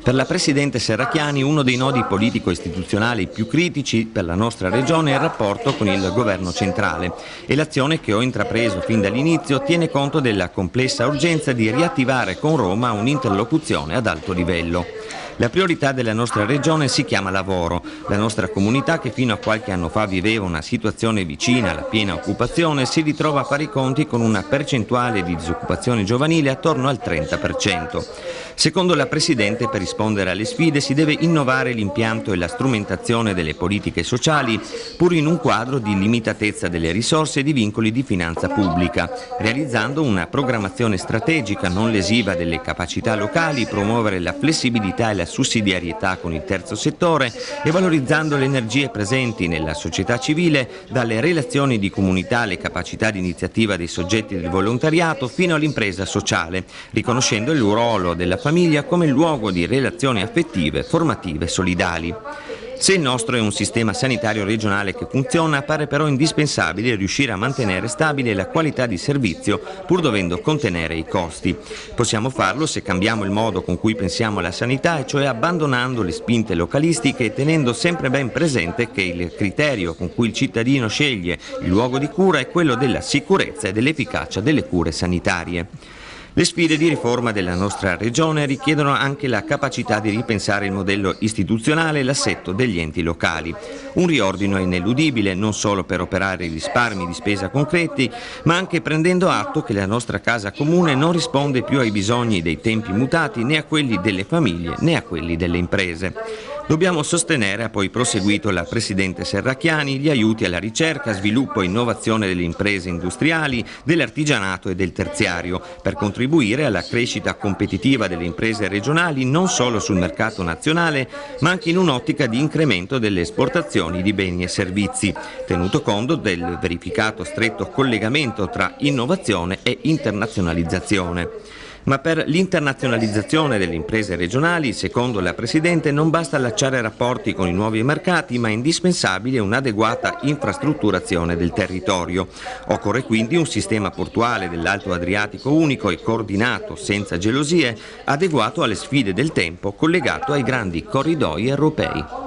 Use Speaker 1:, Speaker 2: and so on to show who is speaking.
Speaker 1: Per la Presidente Serracchiani uno dei nodi politico-istituzionali più critici per la nostra Regione è il rapporto con il Governo centrale e l'azione che ho intrapreso fin dall'inizio tiene conto della complessa urgenza di riattivare con Roma un'interlocuzione ad alto livello. La priorità della nostra Regione si chiama lavoro. La nostra comunità, che fino a qualche anno fa viveva una situazione vicina alla piena occupazione, si ritrova a fare i conti con una percentuale di disoccupazione giovanile attorno al 30%. Secondo la Presidente, per rispondere alle sfide si deve innovare l'impianto e la strumentazione delle politiche sociali, pur in un quadro di limitatezza delle risorse e di vincoli di finanza pubblica, realizzando una programmazione strategica non lesiva delle capacità locali, promuovere la flessibilità e la sussidiarietà con il terzo settore e valorizzando le energie presenti nella società civile, dalle relazioni di comunità alle capacità di iniziativa dei soggetti del volontariato fino all'impresa sociale, riconoscendo il ruolo della famiglia come luogo di relazioni affettive, formative, solidali. Se il nostro è un sistema sanitario regionale che funziona, appare però indispensabile riuscire a mantenere stabile la qualità di servizio, pur dovendo contenere i costi. Possiamo farlo se cambiamo il modo con cui pensiamo alla sanità, e cioè abbandonando le spinte localistiche e tenendo sempre ben presente che il criterio con cui il cittadino sceglie il luogo di cura è quello della sicurezza e dell'efficacia delle cure sanitarie. Le sfide di riforma della nostra Regione richiedono anche la capacità di ripensare il modello istituzionale e l'assetto degli enti locali. Un riordino è ineludibile non solo per operare i risparmi di spesa concreti, ma anche prendendo atto che la nostra casa comune non risponde più ai bisogni dei tempi mutati, né a quelli delle famiglie né a quelli delle imprese. Dobbiamo sostenere, ha poi proseguito la Presidente Serracchiani, gli aiuti alla ricerca, sviluppo e innovazione delle imprese industriali, dell'artigianato e del terziario, per contribuire alla crescita competitiva delle imprese regionali non solo sul mercato nazionale, ma anche in un'ottica di incremento delle esportazioni di beni e servizi, tenuto conto del verificato stretto collegamento tra innovazione e internazionalizzazione. Ma per l'internazionalizzazione delle imprese regionali, secondo la Presidente, non basta allacciare rapporti con i nuovi mercati, ma è indispensabile un'adeguata infrastrutturazione del territorio. Occorre quindi un sistema portuale dell'Alto Adriatico unico e coordinato, senza gelosie, adeguato alle sfide del tempo, collegato ai grandi corridoi europei.